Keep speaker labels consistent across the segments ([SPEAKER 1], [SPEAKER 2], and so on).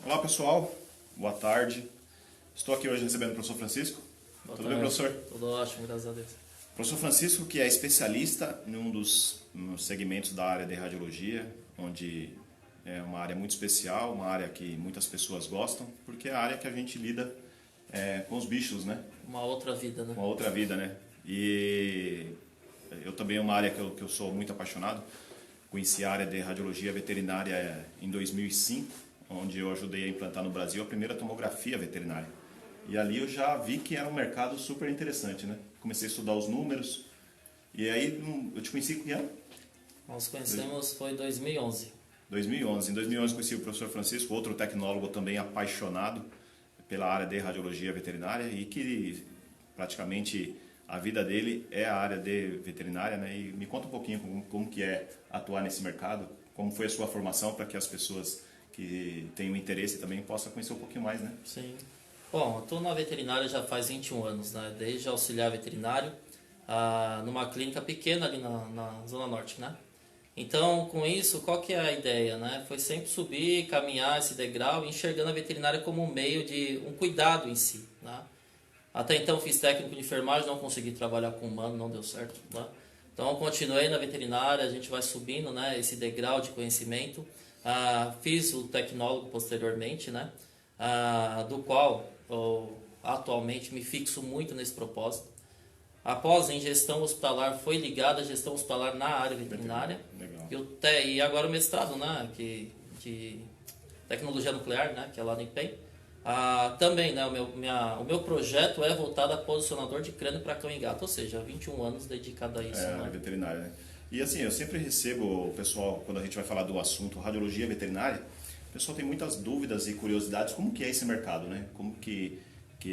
[SPEAKER 1] Olá pessoal, boa tarde. Estou aqui hoje recebendo o professor Francisco. Tudo bem, professor?
[SPEAKER 2] Tudo ótimo, graças a Deus.
[SPEAKER 1] Professor Francisco, que é especialista em um dos segmentos da área de radiologia, onde é uma área muito especial, uma área que muitas pessoas gostam, porque é a área que a gente lida com os bichos, né?
[SPEAKER 2] Uma outra vida, né?
[SPEAKER 1] Uma outra vida, né? E eu também é uma área que eu sou muito apaixonado. Conheci a área de radiologia veterinária em 2005, onde eu ajudei a implantar no Brasil a primeira tomografia veterinária. E ali eu já vi que era um mercado super interessante, né? Comecei a estudar os números e aí eu te conheci que ano?
[SPEAKER 2] Nós conhecemos foi em 2011.
[SPEAKER 1] 2011. Em 2011 conheci o professor Francisco, outro tecnólogo também apaixonado pela área de radiologia veterinária e que praticamente a vida dele é a área de veterinária, né? E me conta um pouquinho como que é atuar nesse mercado, como foi a sua formação para que as pessoas que tenham interesse também possam conhecer um pouquinho mais, né?
[SPEAKER 2] Sim. Bom, eu estou na veterinária já faz 21 anos, né? Desde auxiliar veterinário, numa clínica pequena ali na Zona Norte, né? Então, com isso, qual que é a ideia, né? Foi sempre subir, caminhar esse degrau, enxergando a veterinária como um meio de um cuidado em si, né? Até então fiz técnico de enfermagem, não consegui trabalhar com humano, não deu certo, né? Então continuei na veterinária, a gente vai subindo, né, esse degrau de conhecimento. Fiz o tecnólogo posteriormente, né, do qual eu atualmente me fixo muito nesse propósito. Após a gestão hospitalar, foi ligada à gestão hospitalar na área veterinária.
[SPEAKER 1] Legal.
[SPEAKER 2] E agora o mestrado, né, de tecnologia nuclear, né, que é lá no IPEM. Também, né, o meu projeto é voltado a posicionador de crânio para cão e gato, ou seja, 21 anos dedicado a isso.
[SPEAKER 1] É,
[SPEAKER 2] né?
[SPEAKER 1] área veterinária, né? E assim, eu sempre recebo o pessoal, quando a gente vai falar do assunto radiologia veterinária, o pessoal tem muitas dúvidas e curiosidades, como que é esse mercado, né? Como que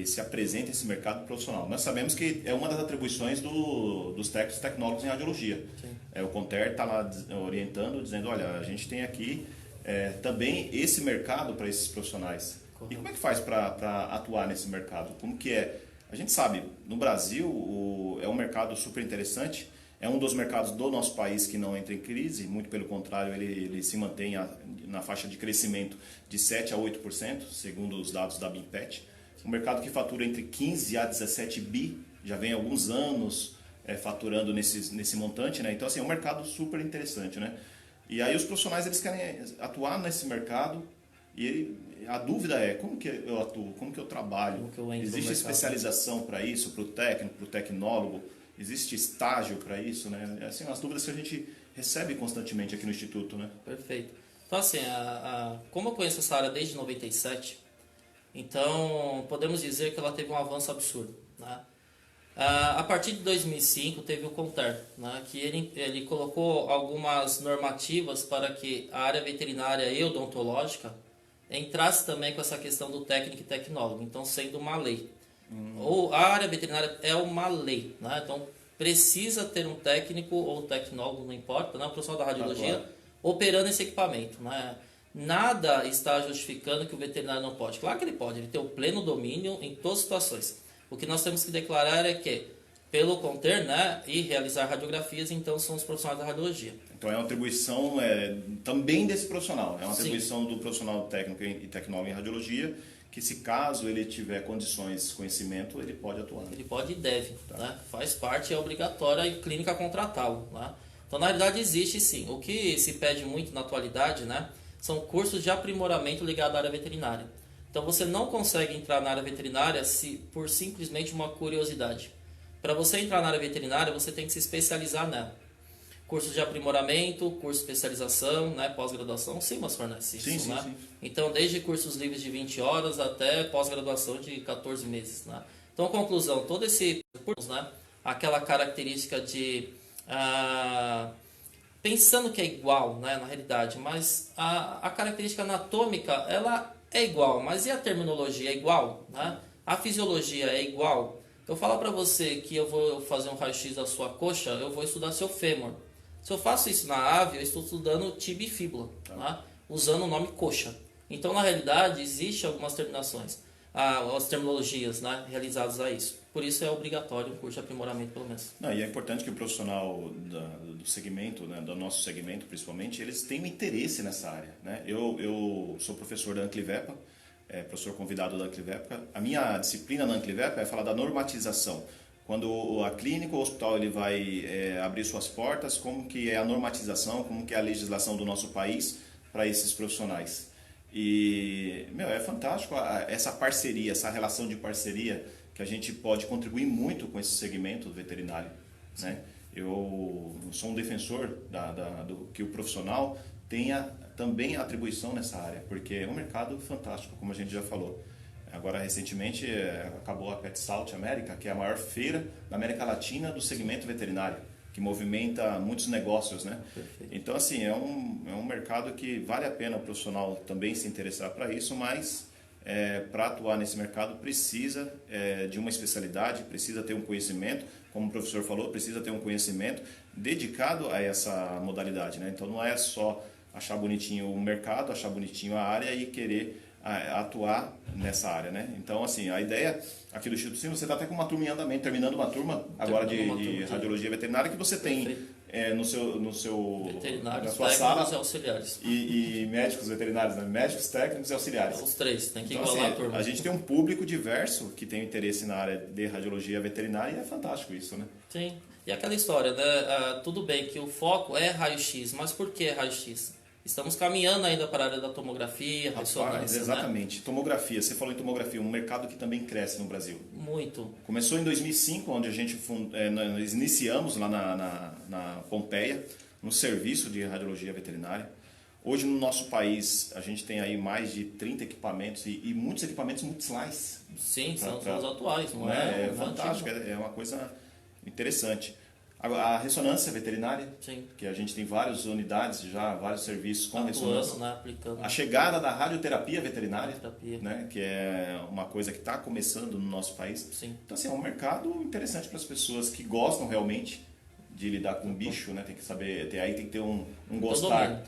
[SPEAKER 1] se apresenta esse mercado profissional. Nós sabemos que é uma das atribuições dos técnicos e tecnólogos em radiologia.
[SPEAKER 2] Sim.
[SPEAKER 1] O Conter está lá orientando, dizendo, olha, a gente tem aqui também esse mercado para esses profissionais.
[SPEAKER 2] Correto.
[SPEAKER 1] E como é que faz para atuar nesse mercado? Como que é? A gente sabe, no Brasil é um mercado super interessante, é um dos mercados do nosso país que não entra em crise, muito pelo contrário, ele se mantém na faixa de crescimento de 7 a 8%, segundo os dados da BIMPET. Um mercado que fatura entre 15 a 17 bi, já vem há alguns anos faturando nesse montante, né? Então, assim, é um mercado super interessante, né? E aí os profissionais, eles querem atuar nesse mercado e a dúvida é, como que eu atuo, como que eu trabalho?
[SPEAKER 2] Como que eu entro no
[SPEAKER 1] Existe
[SPEAKER 2] mercado?
[SPEAKER 1] especialização para isso, para o técnico, para o tecnólogo? Existe estágio para isso, né? Assim, as dúvidas que a gente recebe constantemente aqui no Instituto, né?
[SPEAKER 2] Perfeito. Então, assim, como eu conheço essa área desde 97, então podemos dizer que ela teve um avanço absurdo, né? A partir de 2005 teve o CONTER, né, que ele colocou algumas normativas para que a área veterinária e odontológica entrasse também com essa questão do técnico e tecnólogo, então sendo uma lei. Ou a área veterinária é uma lei, né? Então precisa ter um técnico ou tecnólogo, não importa, né? O profissional da radiologia operando esse equipamento, né? Nada está justificando que o veterinário não pode. Claro que ele pode, ele tem o pleno domínio em todas as situações. O que nós temos que declarar é que, pelo conter, né, e realizar radiografias, então são os profissionais da radiologia.
[SPEAKER 1] Então é uma atribuição também desse profissional, é uma
[SPEAKER 2] Sim.
[SPEAKER 1] atribuição do profissional técnico e tecnólogo em radiologia, que se caso ele tiver condições, conhecimento, ele pode atuar.
[SPEAKER 2] Ele pode e deve, né? Faz parte, é obrigatória e clínica contratá-lo, né? Então, na realidade, existe sim. O que se pede muito na atualidade, né, são cursos de aprimoramento ligados à área veterinária. Então, você não consegue entrar na área veterinária por simplesmente uma curiosidade. Para você entrar na área veterinária, você tem que se especializar nela. Cursos de aprimoramento, curso de especialização, né, pós-graduação, sim, mas fornece isso,
[SPEAKER 1] Sim,
[SPEAKER 2] né?
[SPEAKER 1] sim.
[SPEAKER 2] Então, desde cursos livres de 20 horas até pós-graduação de 14 meses, né? Então, conclusão, todo esse curso, né, aquela característica de pensando que é igual, né, na realidade, mas a característica anatômica, ela é igual, mas e a terminologia é igual, né? A fisiologia é igual. Eu falar para você que eu vou fazer um raio-x da sua coxa, eu vou estudar seu fêmur. Se eu faço isso na ave, eu estou estudando tibia e fíbula, né? Usando o nome coxa. Então, na realidade, existem algumas terminações, as terminologias, né, realizadas a isso. por isso é obrigatório um curso de aprimoramento pelo menos.
[SPEAKER 1] Não, e é importante que o profissional do segmento, né, do nosso segmento principalmente, eles tenham interesse nessa área. Né? Eu sou professor da Anclivepa, professor convidado da Anclivepa. A minha disciplina na Anclivepa é falar da normatização. Quando a clínica ou o hospital ele vai abrir suas portas, como que é a normatização, como que é a legislação do nosso país para esses profissionais. E, é fantástico essa parceria, essa relação de parceria que a gente pode contribuir muito com esse segmento veterinário. Né? Eu sou um defensor do que o profissional tenha também atribuição nessa área, porque é um mercado fantástico, como a gente já falou. Agora, recentemente, acabou a Pet South America, que é a maior feira da América Latina do segmento veterinário, que movimenta muitos negócios, né?
[SPEAKER 2] Perfeito.
[SPEAKER 1] Então, assim, é um mercado que vale a pena o profissional também se interessar para isso, mas para atuar nesse mercado precisa de uma especialidade, precisa ter um conhecimento, como o professor falou, precisa ter um conhecimento dedicado a essa modalidade, né? Então, não é só achar bonitinho o mercado, achar bonitinho a área e querer atuar nessa área, né? Então, assim, a ideia aqui do Instituto Sim, você está até com uma turma em andamento, terminando uma turma agora de radiologia veterinária, que você tem no seu
[SPEAKER 2] veterinários,
[SPEAKER 1] na sua
[SPEAKER 2] técnicos
[SPEAKER 1] sala
[SPEAKER 2] e auxiliares.
[SPEAKER 1] E médicos veterinários, né? Médicos, técnicos e auxiliares.
[SPEAKER 2] Os três, tem que
[SPEAKER 1] Então,
[SPEAKER 2] igualar
[SPEAKER 1] assim,
[SPEAKER 2] a turma.
[SPEAKER 1] a gente tem um público diverso que tem interesse na área de radiologia veterinária e é fantástico isso, né?
[SPEAKER 2] Sim. E aquela história, né? Tudo bem que o foco é raio-x, mas por que raio-x? Estamos caminhando ainda para a área da tomografia, ressonância,
[SPEAKER 1] exatamente. Né? Tomografia, você falou em tomografia, um mercado que também cresce no Brasil.
[SPEAKER 2] Muito.
[SPEAKER 1] Começou em 2005, onde a gente nós iniciamos lá na Pompeia, no serviço de radiologia veterinária. Hoje no nosso país a gente tem aí mais de 30 equipamentos e muitos equipamentos multislice.
[SPEAKER 2] Sim, são os atuais, não
[SPEAKER 1] é?
[SPEAKER 2] É
[SPEAKER 1] fantástico, é uma coisa interessante. A ressonância veterinária,
[SPEAKER 2] sim,
[SPEAKER 1] que a gente tem várias unidades já, vários serviços com ressonância.
[SPEAKER 2] Né, aplicando.
[SPEAKER 1] A chegada da radioterapia veterinária, né, que é uma coisa que está começando no nosso país.
[SPEAKER 2] Sim.
[SPEAKER 1] Então, assim, é um mercado interessante para as pessoas que gostam realmente de lidar com bicho, né? Tem que saber, aí tem que ter um gostar.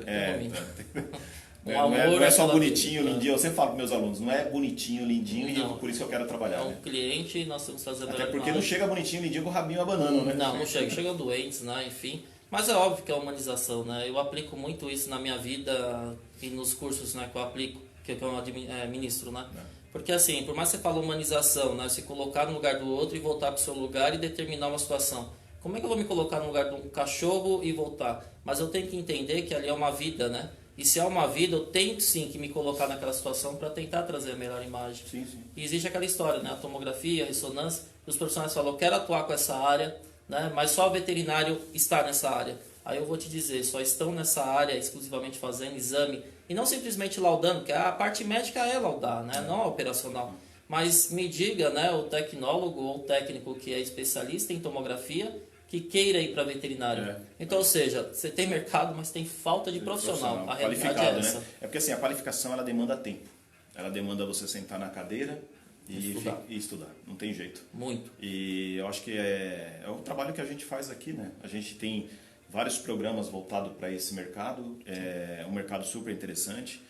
[SPEAKER 1] Não é só bonitinho, lindinho. Eu sempre falo para meus alunos, não é bonitinho, lindinho e por isso que eu quero trabalhar.
[SPEAKER 2] É um cliente e nós temos que fazer.
[SPEAKER 1] Até porque não chega bonitinho, lindinho com o rabinho abanando, né?
[SPEAKER 2] Não chega. Chegam doentes, né? Enfim. Mas é óbvio que é a humanização, né? Eu aplico muito isso na minha vida e nos cursos, né, que eu aplico, que eu ministro, né? Porque assim, por mais que você fale humanização, né? Se colocar no lugar do outro e voltar para o seu lugar e determinar uma situação. Como é que eu vou me colocar no lugar de um cachorro e voltar? Mas eu tenho que entender que ali é uma vida, né? E se é uma vida, eu tenho sim que me colocar naquela situação para tentar trazer a melhor imagem.
[SPEAKER 1] Sim.
[SPEAKER 2] E existe aquela história, né? A tomografia, a ressonância, os profissionais falam, eu quero atuar com essa área, né? Mas só o veterinário está nessa área. Aí eu vou te dizer, só estão nessa área exclusivamente fazendo exame e não simplesmente laudando, porque a parte médica é laudar, né? Não a operacional. Mas me diga, né, o tecnólogo ou o técnico que é especialista em tomografia, que queira ir para veterinário. Então, ou seja, você tem mercado, mas tem falta de profissional. A realidade é essa.
[SPEAKER 1] Né? É porque assim, a qualificação ela demanda tempo. Ela demanda você sentar na cadeira e estudar. Não tem jeito.
[SPEAKER 2] Muito.
[SPEAKER 1] E eu acho que é o trabalho que a gente faz aqui, né? A gente tem vários programas voltados para esse mercado. É um mercado super interessante.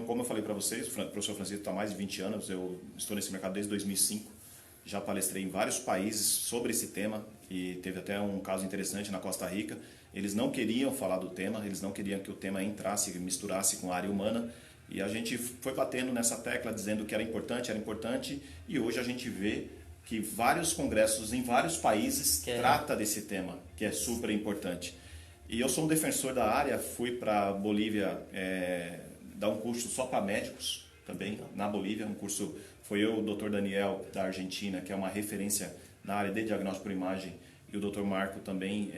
[SPEAKER 1] Como eu falei para vocês, o professor Francisco está há mais de 20 anos. Eu estou nesse mercado desde 2005. Já palestrei em vários países sobre esse tema e teve até um caso interessante na Costa Rica. Eles não queriam falar do tema, eles não queriam que o tema entrasse, misturasse com a área humana. E a gente foi batendo nessa tecla, dizendo que era importante. E hoje a gente vê que vários congressos em vários países tratam desse tema, que é super importante. E eu sou um defensor da área, fui para a Bolívia dar um curso só para médicos também, na Bolívia, um curso... Foi eu, o Dr. Daniel, da Argentina, que é uma referência na área de diagnóstico por imagem, e o Dr. Marco também,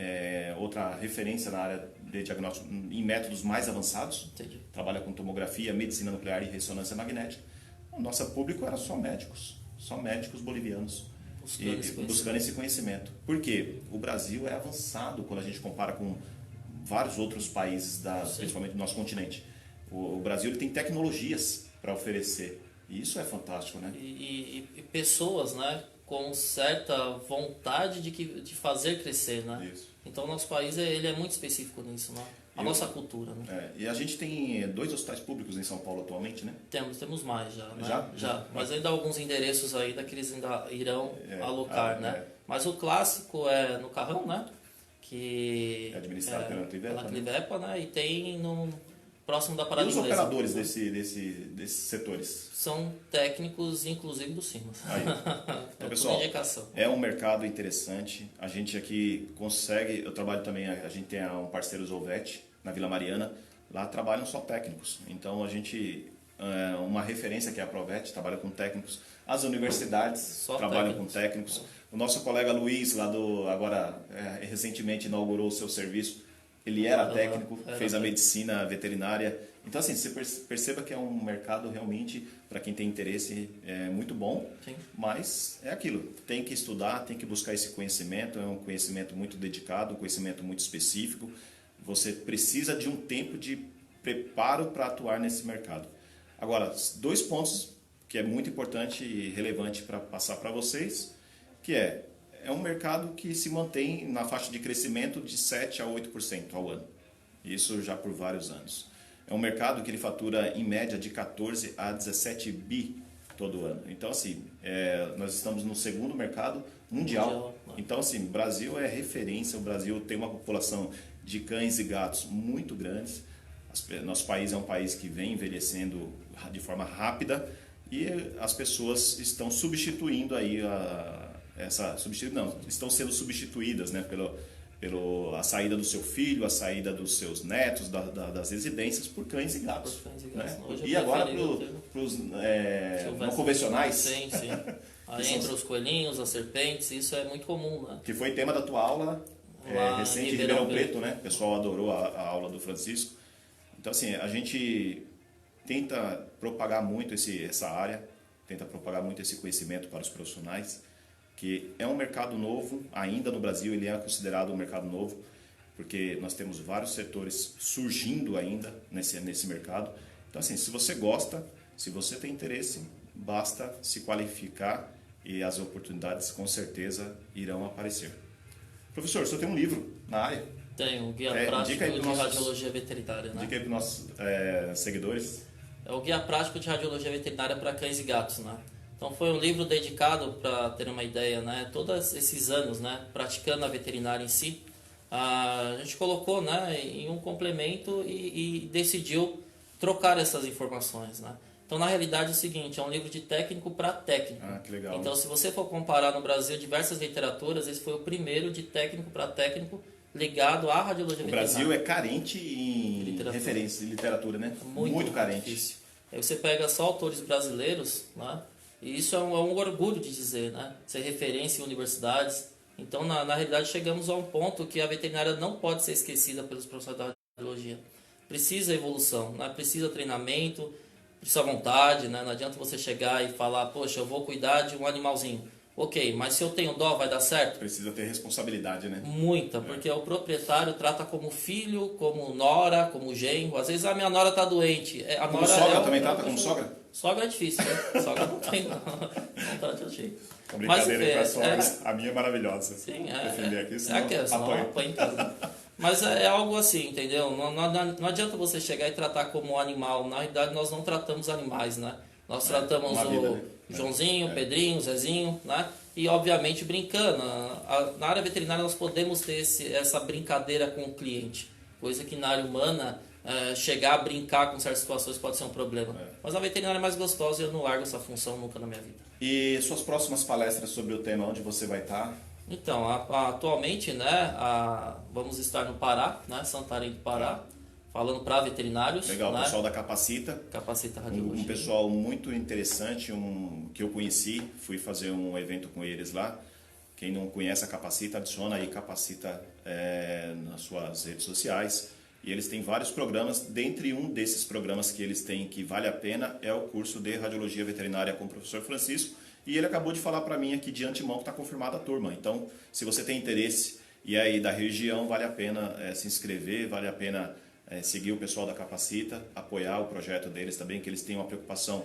[SPEAKER 1] outra referência na área de diagnóstico em métodos mais avançados.
[SPEAKER 2] Entendi.
[SPEAKER 1] Trabalha com tomografia, medicina nuclear e ressonância magnética. O nosso público era só médicos bolivianos, buscando esse conhecimento. Por quê? O Brasil é avançado quando a gente compara com vários outros países, principalmente do nosso continente. O Brasil ele tem tecnologias para oferecer. E isso é fantástico, né?
[SPEAKER 2] E pessoas, né, com certa vontade de fazer crescer, né?
[SPEAKER 1] Isso.
[SPEAKER 2] Então o nosso país ele é muito específico nisso, né? a nossa cultura, né?
[SPEAKER 1] E a gente tem 2 hospitais públicos em São Paulo atualmente, né?
[SPEAKER 2] Temos mais já, né?
[SPEAKER 1] Já?
[SPEAKER 2] Mas ainda há alguns endereços aí que eles ainda irão alocar, né?
[SPEAKER 1] É.
[SPEAKER 2] Mas o clássico é no Carrão, né? Que
[SPEAKER 1] É administrado pela
[SPEAKER 2] Clivepa, né? E tem no próximo da Parada
[SPEAKER 1] E os
[SPEAKER 2] Inglesa.
[SPEAKER 1] operadores desses setores?
[SPEAKER 2] São técnicos, inclusive, do Simas.
[SPEAKER 1] Então, pessoal,
[SPEAKER 2] indicação.
[SPEAKER 1] é um mercado interessante. A gente aqui consegue, eu trabalho também, a gente tem um parceiro Zolvet, na Vila Mariana. Lá trabalham só técnicos. Então, a gente, uma referência que é a Provet, trabalha com técnicos. As universidades
[SPEAKER 2] só
[SPEAKER 1] trabalham com técnicos. O nosso colega Luiz, recentemente inaugurou o seu serviço. Ele era técnico, fez a medicina veterinária. Então, assim, você perceba que é um mercado realmente, para quem tem interesse, muito bom.
[SPEAKER 2] Sim.
[SPEAKER 1] Mas é aquilo, tem que estudar, tem que buscar esse conhecimento. É um conhecimento muito dedicado, um conhecimento muito específico. Você precisa de um tempo de preparo para atuar nesse mercado. Agora, 2 pontos que é muito importante e relevante para passar para vocês, que é um mercado que se mantém na faixa de crescimento de 7 a 8% ao ano. Isso já por vários anos. É um mercado que ele fatura em média de 14 a 17 bi todo ano. Então, assim, nós estamos no segundo mercado mundial. Então, assim, o Brasil é referência. O Brasil tem uma população de cães e gatos muito grandes. Nosso país é um país que vem envelhecendo de forma rápida e as pessoas estão substituindo aí estão sendo substituídas, né, pela saída do seu filho, a saída dos seus netos das residências por cães e gatos. Né? E agora para os não convencionais.
[SPEAKER 2] Sim. Aí entra os coelhinhos, as serpentes, isso é muito comum, né?
[SPEAKER 1] Que foi tema da tua aula recente em Ribeirão Preto, né? O pessoal adorou a aula do Francisco. Então, assim, a gente tenta propagar muito essa área, tenta propagar muito esse conhecimento para os profissionais, que é um mercado novo, ainda no Brasil ele é considerado um mercado novo, porque nós temos vários setores surgindo ainda nesse mercado. Então, assim, se você gosta, se você tem interesse, basta se qualificar e as oportunidades com certeza irão aparecer. Professor, o senhor tem um livro na área?
[SPEAKER 2] Tem, o Guia Prático de Radiologia Veterinária, né?
[SPEAKER 1] Dica aí para os nossos seguidores.
[SPEAKER 2] É o Guia Prático de Radiologia Veterinária para Cães e Gatos, né? Então foi um livro dedicado, para ter uma ideia, né? Todos esses anos, né? Praticando a veterinária em si, a gente colocou, né, em um complemento e decidiu trocar essas informações, né? Então, na realidade, é o seguinte, é um livro de técnico para técnico.
[SPEAKER 1] Ah, que legal.
[SPEAKER 2] Então, se você for comparar no Brasil diversas literaturas, esse foi o primeiro de técnico para técnico ligado à radiologia veterinária.
[SPEAKER 1] O Brasil é carente em referência de literatura, né? Muito carente.
[SPEAKER 2] Difícil. Aí você pega só autores brasileiros, né? E isso é um orgulho de dizer, né? Ser referência em universidades. Então, na realidade, chegamos a um ponto que a veterinária não pode ser esquecida pelos profissionais da radiologia. Precisa evolução, né? Precisa treinamento, precisa vontade, né? Não adianta você chegar e falar, poxa, eu vou cuidar de um animalzinho. Ok, mas se eu tenho dó, vai dar certo?
[SPEAKER 1] Precisa ter responsabilidade, né?
[SPEAKER 2] Muita, porque o proprietário trata como filho, como nora, como genro. Às vezes a minha nora está doente.
[SPEAKER 1] Como sogra também trata como sogra?
[SPEAKER 2] Sogra é difícil, né? Sogra não tem, não trata de jeito.
[SPEAKER 1] Brincadeira aí para as sogras. A minha é maravilhosa.
[SPEAKER 2] Sim,
[SPEAKER 1] defender aqui, senão
[SPEAKER 2] apanha em casa. Mas é algo assim, entendeu? Não adianta você chegar e tratar como um animal. Na realidade, nós não tratamos animais, né? Nós tratamos o Joãozinho, Pedrinho, Zezinho, né? E, obviamente, brincando. Na área veterinária, nós podemos ter essa brincadeira com o cliente. Coisa que na área humana, chegar a brincar com certas situações pode ser um problema. Mas a veterinária é mais gostosa e eu não largo essa função nunca na minha vida.
[SPEAKER 1] E suas próximas palestras sobre o tema, onde você vai estar?
[SPEAKER 2] Então, atualmente, né, vamos estar no Pará, né, Santarém do Pará, falando para veterinários.
[SPEAKER 1] Legal,
[SPEAKER 2] né?
[SPEAKER 1] O pessoal da Capacita.
[SPEAKER 2] Capacita Radiologia.
[SPEAKER 1] Um pessoal muito interessante, que eu conheci, fui fazer um evento com eles lá. Quem não conhece a Capacita, adiciona aí Capacita nas suas redes sociais. E eles têm vários programas, dentre um desses programas que eles têm que vale a pena é o curso de Radiologia Veterinária com o professor Francisco. E ele acabou de falar para mim aqui de antemão que está confirmada a turma. Então, se você tem interesse e aí da região, vale a pena se inscrever, vale a pena seguir o pessoal da Capacita, apoiar o projeto deles também, que eles têm uma preocupação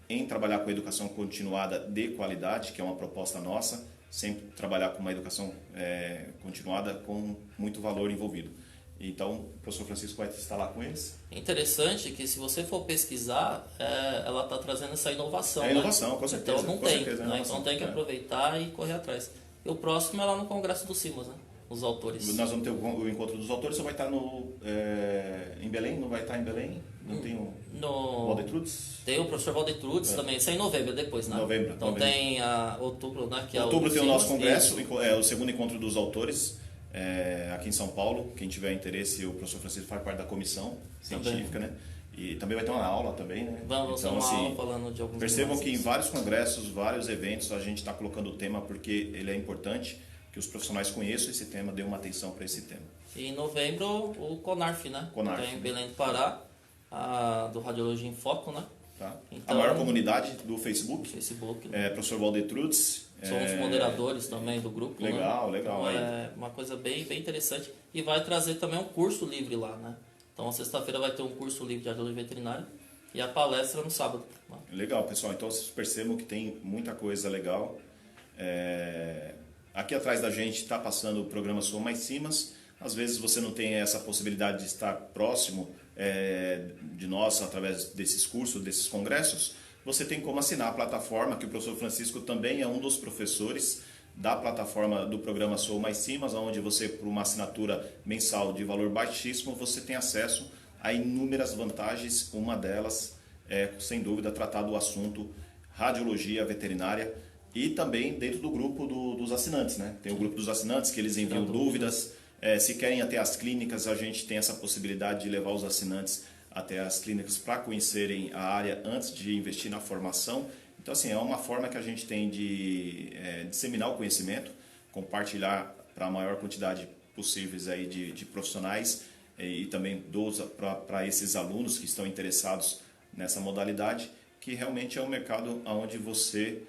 [SPEAKER 1] em trabalhar com educação continuada de qualidade, que é uma proposta nossa, sempre trabalhar com uma educação continuada com muito valor envolvido. Então, o professor Francisco vai estar lá com eles.
[SPEAKER 2] É interessante que se você for pesquisar, ela está trazendo essa inovação.
[SPEAKER 1] É inovação, com certeza.
[SPEAKER 2] Então não
[SPEAKER 1] com
[SPEAKER 2] tem,
[SPEAKER 1] certeza,
[SPEAKER 2] né? Então tem que aproveitar e correr atrás. E o próximo é lá no Congresso do CIMAS, né? Os autores.
[SPEAKER 1] Nós vamos ter o encontro dos autores, você vai estar em Belém? Não vai estar em Belém? Não tem o Valdetrudes?
[SPEAKER 2] Tem o professor Valdetrudes também, isso é em novembro, depois, né?
[SPEAKER 1] Novembro.
[SPEAKER 2] Então tem outubro, né? Que
[SPEAKER 1] outubro
[SPEAKER 2] é
[SPEAKER 1] tem o nosso congresso, o segundo encontro dos autores, aqui em São Paulo. Quem tiver interesse, o professor Francisco faz parte da comissão científica, né? E também vai ter uma aula também, né?
[SPEAKER 2] Vamos
[SPEAKER 1] então,
[SPEAKER 2] ter uma aula falando de alguns
[SPEAKER 1] percebam que em vários congressos, vários eventos, a gente está colocando o tema porque ele é importante, que os profissionais conheçam esse tema, dêem uma atenção para esse tema.
[SPEAKER 2] E em novembro, o CONARF, né?
[SPEAKER 1] CONARF,
[SPEAKER 2] que é em Belém do Pará, do Radiologia em Foco, né?
[SPEAKER 1] Tá.
[SPEAKER 2] Então,
[SPEAKER 1] a maior comunidade do Facebook. Professor Valdetrudes.
[SPEAKER 2] Somos moderadores também do grupo.
[SPEAKER 1] Legal,
[SPEAKER 2] né?
[SPEAKER 1] legal.
[SPEAKER 2] Então, é uma coisa bem interessante. E vai trazer também um curso livre lá, né? Então, sexta-feira vai ter um curso livre de radiologia veterinária e a palestra no sábado. Né?
[SPEAKER 1] Legal, pessoal. Então, vocês percebam que tem muita coisa legal. Aqui atrás da gente está passando o programa Sou Mais Cimas. Às vezes você não tem essa possibilidade de estar próximo de nós através desses cursos, desses congressos. Você tem como assinar a plataforma, que o professor Francisco também é um dos professores da plataforma do programa Sou Mais Cimas, onde você, por uma assinatura mensal de valor baixíssimo, você tem acesso a inúmeras vantagens. Uma delas é, sem dúvida, tratar do assunto radiologia veterinária e também dentro do grupo dos assinantes, né? Tem o grupo dos assinantes que eles enviam dúvidas. Se querem até as clínicas, a gente tem essa possibilidade de levar os assinantes até as clínicas para conhecerem a área antes de investir na formação. Então, assim, é uma forma que a gente tem de disseminar o conhecimento, compartilhar para a maior quantidade possíveis aí de profissionais e também para esses alunos que estão interessados nessa modalidade, que realmente é um mercado onde você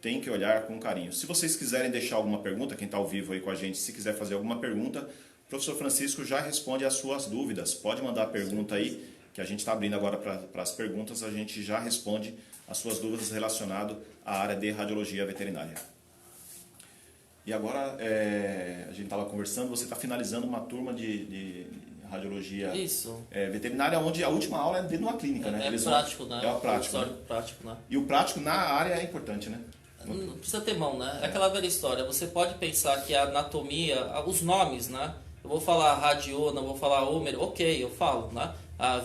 [SPEAKER 1] tem que olhar com carinho. Se vocês quiserem deixar alguma pergunta, quem está ao vivo aí com a gente, se quiser fazer alguma pergunta, o professor Francisco já responde às suas dúvidas. Pode mandar a pergunta aí, que a gente está abrindo agora para as perguntas, a gente já responde as suas dúvidas relacionadas à área de radiologia veterinária. E agora, a gente estava conversando, você está finalizando uma turma de radiologia veterinária, onde a última aula é dentro de uma clínica, né?
[SPEAKER 2] Prático, né?
[SPEAKER 1] É o prático, né?
[SPEAKER 2] Prático, né?
[SPEAKER 1] E o prático na área é importante, né?
[SPEAKER 2] Não precisa ter mão, né? É aquela velha história. Você pode pensar que a anatomia, os nomes, né? Eu vou falar radiona, vou falar húmero, ok, eu falo, né?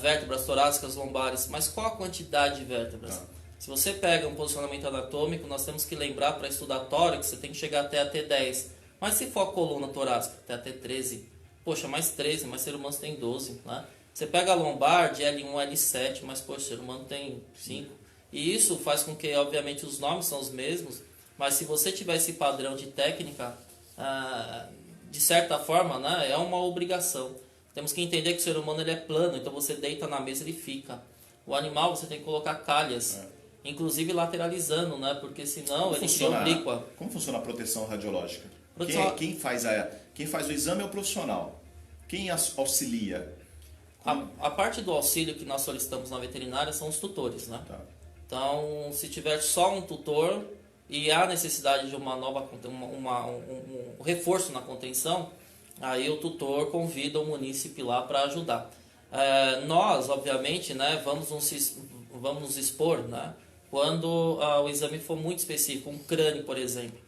[SPEAKER 2] Vértebras torácicas, lombares, mas qual a quantidade de vértebras? Se você pega um posicionamento anatômico, nós temos que lembrar, para estudar tórax, você tem que chegar até a T10. Mas se for a coluna torácica, até a T13. Poxa, mais 13, mas ser humano tem 12, né? Você pega a lombar de L1 a L7, mas poxa, ser humano tem 5. E isso faz com que, obviamente, os nomes são os mesmos, mas se você tiver esse padrão de técnica, de certa forma, né, é uma obrigação. Temos que entender que o ser humano ele é plano, então você deita na mesa e ele fica. O animal você tem que colocar calhas, inclusive lateralizando, né, porque senão ele cria oblíqua.
[SPEAKER 1] Como funciona a proteção radiológica? Quem faz o exame é o profissional. Quem auxilia?
[SPEAKER 2] A parte do auxílio que nós solicitamos na veterinária são os tutores, né?
[SPEAKER 1] Tá.
[SPEAKER 2] Então, se tiver só um tutor e há necessidade de um reforço na contenção, aí o tutor convida o munícipe lá para ajudar. Nós, obviamente, né, vamos nos expor, né, quando o exame for muito específico, um crânio, por exemplo.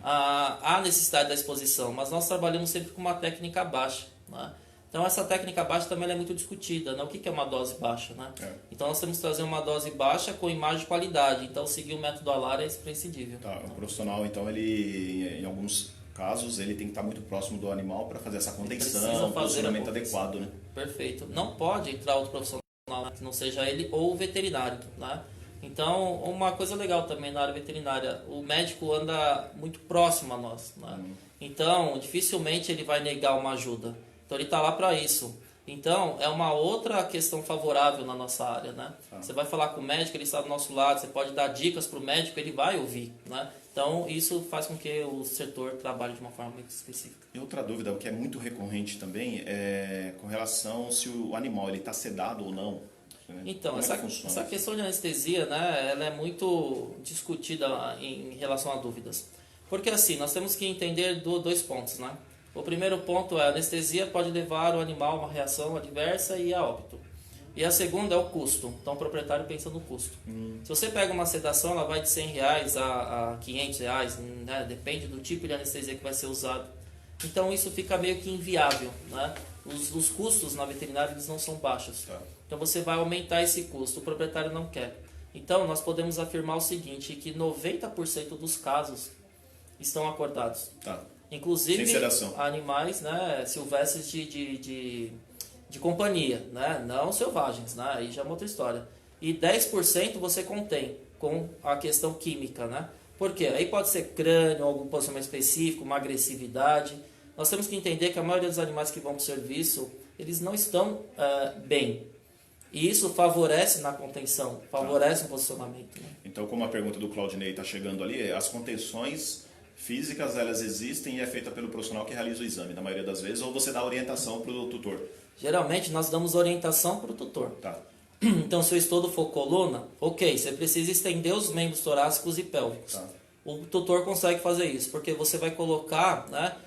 [SPEAKER 2] Há necessidade da exposição, mas nós trabalhamos sempre com uma técnica baixa, né? Então essa técnica baixa também é muito discutida, né? O que é uma dose baixa, né? Então nós temos que trazer uma dose baixa com imagem de qualidade. Então seguir o método ALAR é imprescindível.
[SPEAKER 1] Tá, o profissional, então, ele em alguns casos, ele tem que estar muito próximo do animal para fazer essa contenção, posicionamento adequado, né?
[SPEAKER 2] Perfeito. Não pode entrar outro profissional que não seja ele ou o veterinário, né? Então, uma coisa legal também na área veterinária, o médico anda muito próximo a nós, né? Então, dificilmente ele vai negar uma ajuda. Então ele está lá para isso. Então é uma outra questão favorável na nossa área, né? Você vai falar com o médico, ele está do nosso lado, você pode dar dicas para o médico, ele vai ouvir, né? Então isso faz com que o setor trabalhe de uma forma muito específica.
[SPEAKER 1] E outra dúvida, o que é muito recorrente também, é com relação se o animal está sedado ou não. Né?
[SPEAKER 2] Então, essa questão de anestesia, né, ela é muito discutida em relação a dúvidas. Porque assim, nós temos que entender dois pontos, né? O primeiro ponto é a anestesia pode levar o animal a uma reação adversa e a óbito. E a segunda é o custo. Então o proprietário pensa no custo. Se você pega uma sedação, ela vai de R$100 a R$500, né? Depende do tipo de anestesia que vai ser usado. Então isso fica meio que inviável, né? Os custos na veterinária eles não são baixos.
[SPEAKER 1] Tá.
[SPEAKER 2] Então você vai aumentar esse custo, o proprietário não quer. Então nós podemos afirmar o seguinte, que 90% dos casos estão acordados.
[SPEAKER 1] Tá.
[SPEAKER 2] Inclusive
[SPEAKER 1] Sem sedação.
[SPEAKER 2] animais, né, silvestres de companhia, né, não selvagens, né, aí já é uma outra história. E 10% você contém com a questão química, né? Por quê? Aí pode ser crânio, algum posicionamento específico, uma agressividade. Nós temos que entender que a maioria dos animais que vão para o serviço, eles não estão bem. E isso favorece na contenção, favorece no posicionamento. Né?
[SPEAKER 1] Então, como a pergunta do Claudinei está chegando ali, as contenções físicas, elas existem e é feita pelo profissional que realiza o exame, na maioria das vezes, ou você dá orientação para o tutor?
[SPEAKER 2] Geralmente, nós damos orientação para o tutor.
[SPEAKER 1] Tá.
[SPEAKER 2] Então, se o estudo for coluna, ok, você precisa estender os membros torácicos e pélvicos.
[SPEAKER 1] Tá.
[SPEAKER 2] O tutor consegue fazer isso, porque você vai colocar, né,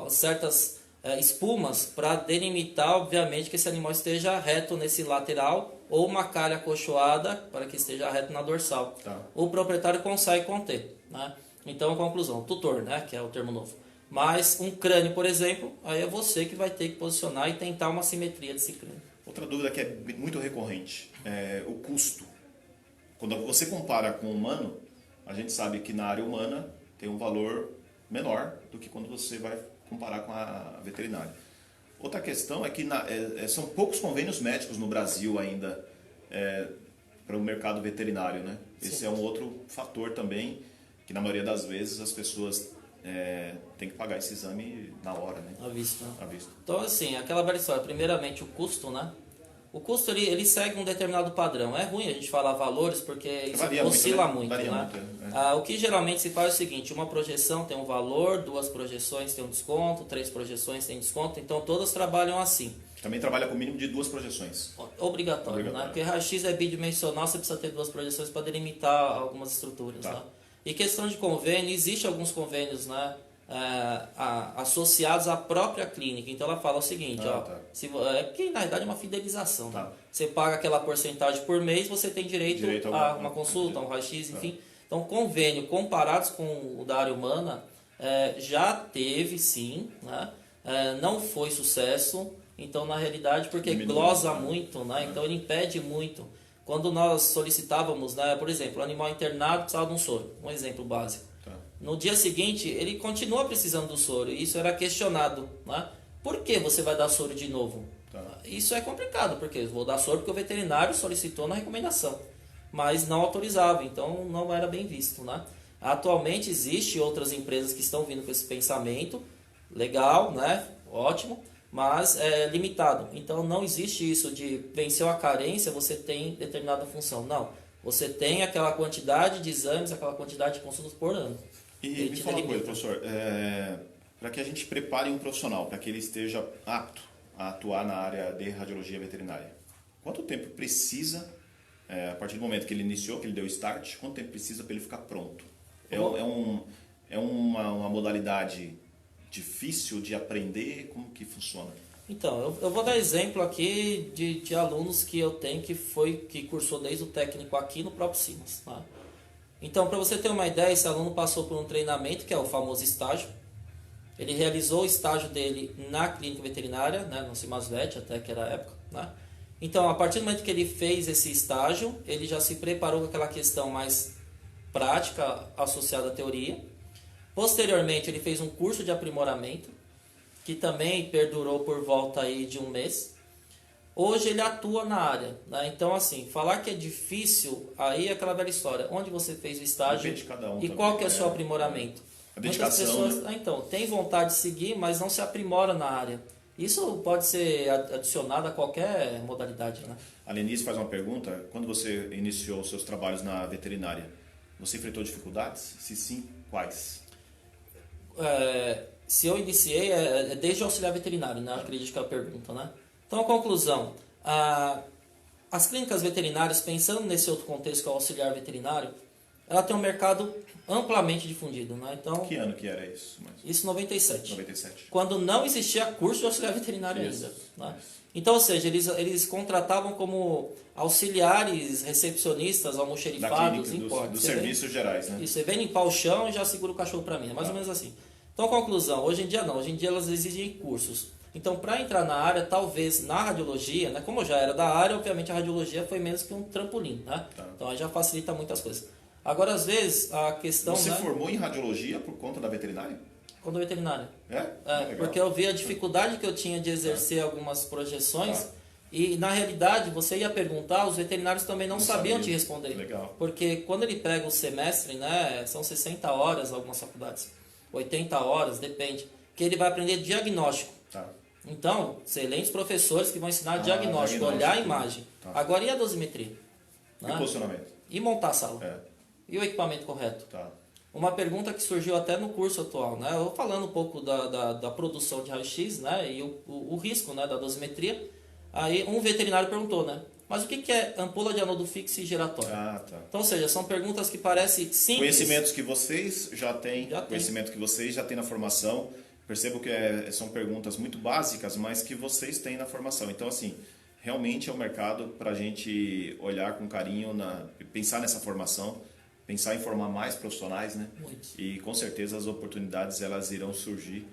[SPEAKER 2] certas espumas para delimitar, obviamente, que esse animal esteja reto nesse lateral ou uma calha acolchoada para que esteja reto na dorsal.
[SPEAKER 1] Tá.
[SPEAKER 2] O proprietário consegue conter. Né? Então, conclusão, tutor, né, que é o termo novo. Mas um crânio, por exemplo, aí é você que vai ter que posicionar e tentar uma simetria desse crânio.
[SPEAKER 1] Outra dúvida que é muito recorrente é o custo. Quando você compara com o humano, a gente sabe que na área humana tem um valor menor do que quando você vai comparar com a veterinária. Outra questão é que são poucos convênios médicos no Brasil ainda para o mercado veterinário, né? Esse
[SPEAKER 2] Sim.
[SPEAKER 1] é um outro fator também que na maioria das vezes as pessoas têm que pagar esse exame na hora, né?
[SPEAKER 2] À vista. Né?
[SPEAKER 1] À vista.
[SPEAKER 2] Então, assim, aquela velha história. Primeiramente, o custo, né? O custo, ele segue um determinado padrão. É ruim a gente falar valores, porque isso
[SPEAKER 1] Varia
[SPEAKER 2] oscila
[SPEAKER 1] muito, né? Varia
[SPEAKER 2] né?
[SPEAKER 1] muito,
[SPEAKER 2] O que geralmente se faz é o seguinte, uma projeção tem um valor, 2 projeções tem um desconto, 3 projeções tem desconto, então todas trabalham assim.
[SPEAKER 1] Também trabalha com o mínimo de 2 projeções.
[SPEAKER 2] Obrigatório, né? Porque raio-x é bidimensional, você precisa ter 2 projeções para delimitar algumas estruturas,
[SPEAKER 1] Tá.
[SPEAKER 2] né? E questão de convênio, existe alguns convênios, né? Associados à própria clínica. Então ela fala o seguinte,
[SPEAKER 1] Tá.
[SPEAKER 2] que na verdade é uma fidelização.
[SPEAKER 1] Tá.
[SPEAKER 2] Né? Você paga aquela porcentagem por mês, você tem direito a uma consulta, a um raio-x,
[SPEAKER 1] Tá.
[SPEAKER 2] enfim. Então convênio, comparados com o da área humana, já teve sim, né? Não foi sucesso, então na realidade porque glosa muito, né? Então ele impede muito. Quando nós solicitávamos, né, por exemplo, o animal internado precisava de um soro, um exemplo básico.
[SPEAKER 1] Tá.
[SPEAKER 2] No dia seguinte, ele continua precisando do soro, e isso era questionado. Né? Por que você vai dar soro de novo?
[SPEAKER 1] Tá.
[SPEAKER 2] Isso é complicado, porque vou dar soro porque o veterinário solicitou na recomendação, mas não autorizava, então não era bem visto. Né? Atualmente existe outras empresas que estão vindo com esse pensamento, legal, né? Ótimo, mas é limitado. Então não existe isso de venceu a carência, você tem determinada função. Não, você tem aquela quantidade de exames, aquela quantidade de consultas por ano.
[SPEAKER 1] E me fala uma coisa, professor, para que a gente prepare um profissional, para que ele esteja apto a atuar na área de radiologia veterinária, quanto tempo precisa, a partir do momento que ele iniciou, que ele deu start, quanto tempo precisa para ele ficar pronto? É uma modalidade difícil de aprender? Como que funciona?
[SPEAKER 2] Então, eu vou dar exemplo aqui de alunos que eu tenho que cursou desde o técnico aqui no próprio Simas. Tá? Então, para você ter uma ideia, esse aluno passou por um treinamento, que é o famoso estágio. Ele realizou o estágio dele na clínica veterinária, né, no Simasvet, até que era a época. Né? Então, a partir do momento que ele fez esse estágio, ele já se preparou com aquela questão mais prática associada à teoria. Posteriormente, ele fez um curso de aprimoramento, que também perdurou por volta aí de um mês. Hoje ele atua na área, né? Então assim, falar que é difícil, aí é aquela velha história, onde você fez o estágio
[SPEAKER 1] Depende de cada um
[SPEAKER 2] e
[SPEAKER 1] também,
[SPEAKER 2] qual que é o seu aprimoramento.
[SPEAKER 1] A dedicação,
[SPEAKER 2] Muitas pessoas,
[SPEAKER 1] né?
[SPEAKER 2] então, tem vontade de seguir, mas não se aprimora na área. Isso pode ser adicionado a qualquer modalidade, né?
[SPEAKER 1] A Lenice faz uma pergunta, quando você iniciou os seus trabalhos na veterinária, você enfrentou dificuldades? Se sim, quais?
[SPEAKER 2] Se eu iniciei, desde o auxiliar veterinário, né? Acredito que é a pergunta, né? Então, a conclusão. As clínicas veterinárias, pensando nesse outro contexto que é o auxiliar veterinário, ela tem um mercado amplamente difundido, né? Então,
[SPEAKER 1] Que ano que era isso?
[SPEAKER 2] isso em 97.
[SPEAKER 1] 97.
[SPEAKER 2] Quando não existia curso de auxiliar veterinário
[SPEAKER 1] Isso,
[SPEAKER 2] ainda. Né?
[SPEAKER 1] isso.
[SPEAKER 2] Então, ou seja, eles contratavam como auxiliares, recepcionistas,
[SPEAKER 1] Da
[SPEAKER 2] almoxerifados,
[SPEAKER 1] clínica,
[SPEAKER 2] importa.
[SPEAKER 1] dos
[SPEAKER 2] Você vem-
[SPEAKER 1] serviços gerais, né?
[SPEAKER 2] Isso, você vem limpar o chão e já segura o cachorro para mim. É mais ou menos assim. Então, conclusão, hoje em dia não. Hoje em dia elas exigem cursos. Então, para entrar na área, talvez na radiologia, né? Como eu já era da área, obviamente a radiologia foi menos que um trampolim, né?
[SPEAKER 1] Tá.
[SPEAKER 2] Então, aí já facilita muitas coisas. Agora, às vezes, a questão...
[SPEAKER 1] Você
[SPEAKER 2] né?
[SPEAKER 1] formou em radiologia por conta da veterinária?
[SPEAKER 2] Quando veterinário.
[SPEAKER 1] Legal.
[SPEAKER 2] Porque eu vi a dificuldade que eu tinha de exercer algumas projeções e, na realidade, você ia perguntar, os veterinários também não sabiam
[SPEAKER 1] sabia.
[SPEAKER 2] te responder.
[SPEAKER 1] Legal.
[SPEAKER 2] Porque quando ele pega o semestre, né, são 60 horas algumas faculdades, 80 horas, depende, que ele vai aprender diagnóstico.
[SPEAKER 1] Tá.
[SPEAKER 2] Então, excelentes professores que vão ensinar diagnóstico,
[SPEAKER 1] diagnóstico.
[SPEAKER 2] olhar a imagem.
[SPEAKER 1] Tá.
[SPEAKER 2] Agora, e a dosimetria?
[SPEAKER 1] E
[SPEAKER 2] Né?
[SPEAKER 1] posicionamento?
[SPEAKER 2] E montar a sala?
[SPEAKER 1] É.
[SPEAKER 2] E o equipamento correto?
[SPEAKER 1] Tá.
[SPEAKER 2] Uma pergunta que surgiu até no curso atual, né? Eu falando um pouco da produção de raio-x, né? E o risco, né? Da dosimetria. Aí um veterinário perguntou, né? Mas o que é ampola de anodo fixo e giratório?
[SPEAKER 1] Ah, tá.
[SPEAKER 2] Então, ou seja, são perguntas que parecem simples.
[SPEAKER 1] Conhecimentos que vocês já têm,
[SPEAKER 2] Já tem.
[SPEAKER 1] conhecimento que vocês já têm na formação. Percebo que são perguntas muito básicas, mas que vocês têm na formação. Então, assim, realmente é um mercado para a gente olhar com carinho, pensar nessa formação, pensar em formar mais profissionais, né?
[SPEAKER 2] Muito.
[SPEAKER 1] E com certeza as oportunidades elas irão surgir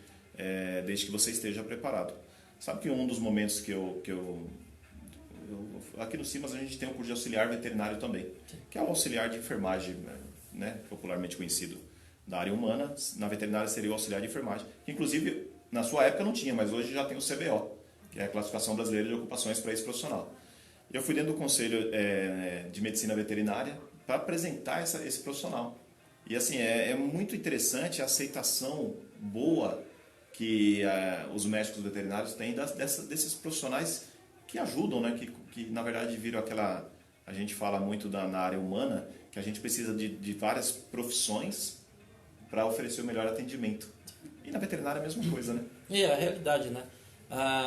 [SPEAKER 1] desde que você esteja preparado. Sabe que um dos momentos que aqui no CIMAS a gente tem um curso de auxiliar veterinário também, que é o auxiliar de enfermagem, né? Popularmente conhecido da área humana. Na veterinária seria o auxiliar de enfermagem, que inclusive na sua época não tinha, mas hoje já tem o CBO, que é a Classificação Brasileira de Ocupações para esse profissional. Eu fui dentro do Conselho de Medicina Veterinária para apresentar esse profissional. E assim, é muito interessante a aceitação boa que os médicos veterinários têm desses profissionais que ajudam, né? Que na verdade viram aquela... A gente fala muito na área humana que a gente precisa de várias profissões para oferecer o melhor atendimento. E na veterinária é a mesma coisa, né?
[SPEAKER 2] E é a realidade, né?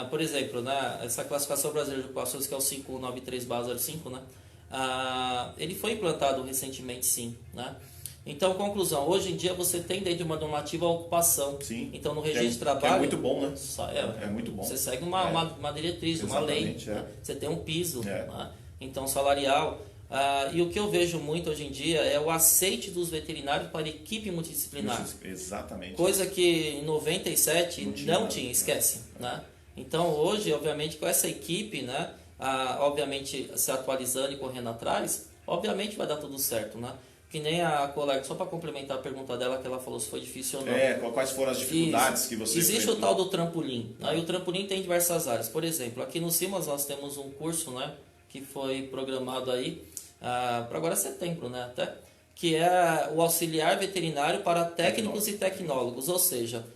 [SPEAKER 2] Por exemplo, né, essa classificação brasileira de ocupações, que é o 593/05, né? Ele foi implantado recentemente, sim, né? Então, conclusão, hoje em dia você tem dentro de uma normativa a ocupação.
[SPEAKER 1] Sim.
[SPEAKER 2] Então, no registro de
[SPEAKER 1] Que
[SPEAKER 2] trabalho...
[SPEAKER 1] é muito bom, né?
[SPEAKER 2] É
[SPEAKER 1] muito bom.
[SPEAKER 2] Você segue uma diretriz, uma lei.
[SPEAKER 1] Exatamente,
[SPEAKER 2] Né? Você tem um piso,
[SPEAKER 1] É.
[SPEAKER 2] né? Então, salarial. E o que eu vejo muito hoje em dia é o aceite dos veterinários para a equipe multidisciplinar.
[SPEAKER 1] Exatamente.
[SPEAKER 2] Coisa que em 97 não tinha,
[SPEAKER 1] né?
[SPEAKER 2] esquece. Né? Então, hoje, obviamente, com essa equipe, né? Obviamente, se atualizando e correndo atrás, obviamente vai dar tudo certo, né? Que nem a colega, só para complementar a pergunta dela, que ela falou se foi difícil ou não.
[SPEAKER 1] Quais foram as dificuldades que você
[SPEAKER 2] Existe
[SPEAKER 1] enfrentou?
[SPEAKER 2] o tal do trampolim. Né? E o trampolim tem diversas áreas. Por exemplo, aqui no CIMAS nós temos um curso, né, que foi programado aí para agora setembro, né, até, que é o auxiliar veterinário para técnicos e tecnólogos. Ou seja,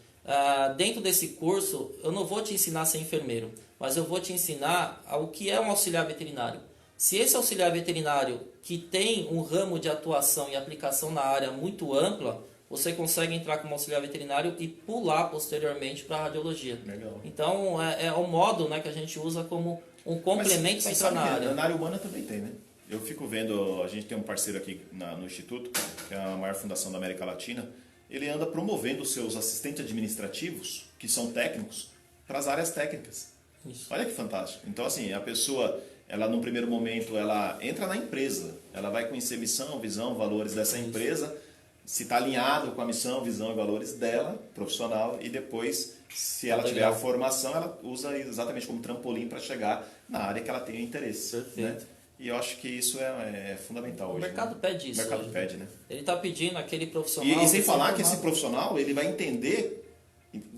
[SPEAKER 2] dentro desse curso eu não vou te ensinar a ser enfermeiro, mas eu vou te ensinar o que é um auxiliar veterinário. Se esse auxiliar veterinário que tem um ramo de atuação e aplicação na área muito ampla, você consegue entrar como auxiliar veterinário e pular posteriormente para a radiologia.
[SPEAKER 1] Legal.
[SPEAKER 2] Então, é o modo, né, que a gente usa como um complemento para entrar na área.
[SPEAKER 1] Na área humana também tem, né? Eu fico vendo, a gente tem um parceiro aqui no Instituto, que é a maior fundação da América Latina, ele anda promovendo os seus assistentes administrativos, que são técnicos, para as áreas técnicas.
[SPEAKER 2] Isso.
[SPEAKER 1] Olha que fantástico. Então, assim, a pessoa... Ela, no primeiro momento, ela entra na empresa. Ela vai conhecer missão, visão, valores dessa empresa, se está alinhado com a missão, visão e valores dela, profissional, e depois, se ela tiver a formação, ela usa exatamente como trampolim para chegar na área que ela tem interesse.
[SPEAKER 2] Perfeito.
[SPEAKER 1] Né? E eu acho que isso é fundamental hoje.
[SPEAKER 2] O mercado
[SPEAKER 1] né?
[SPEAKER 2] pede isso.
[SPEAKER 1] O mercado
[SPEAKER 2] hoje,
[SPEAKER 1] pede, né?
[SPEAKER 2] Ele está pedindo aquele profissional...
[SPEAKER 1] E sem falar que esse
[SPEAKER 2] formado.
[SPEAKER 1] profissional ele vai entender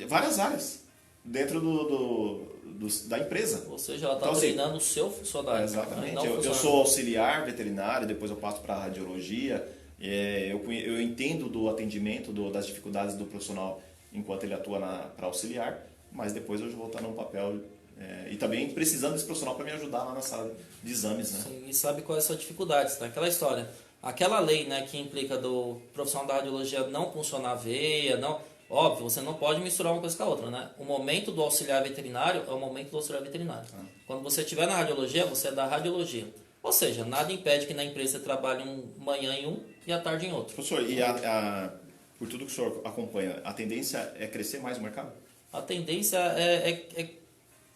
[SPEAKER 1] várias áreas dentro da empresa.
[SPEAKER 2] Ou seja, ela está
[SPEAKER 1] Então, assim,
[SPEAKER 2] treinando o seu funcionário.
[SPEAKER 1] Exatamente.
[SPEAKER 2] Não o
[SPEAKER 1] Eu
[SPEAKER 2] funcionário.
[SPEAKER 1] sou auxiliar veterinário, depois eu passo para a radiologia. Eu entendo do atendimento, das dificuldades do profissional enquanto ele atua para auxiliar, mas depois eu vou estar num papel e também precisando desse profissional para me ajudar lá na sala de exames. Né?
[SPEAKER 2] Sim, e sabe quais são as dificuldades, tá? Aquela história. Aquela lei, né, que implica do profissional da radiologia não funcionar a veia, não... Óbvio, você não pode misturar uma coisa com a outra, né? O momento do auxiliar veterinário é o momento do auxiliar veterinário. Quando você estiver na radiologia, você é da radiologia. Ou seja, nada impede que na empresa você trabalhe manhã em um e à tarde em outro.
[SPEAKER 1] Professor, por tudo que o senhor acompanha, a tendência é crescer mais o mercado?
[SPEAKER 2] A tendência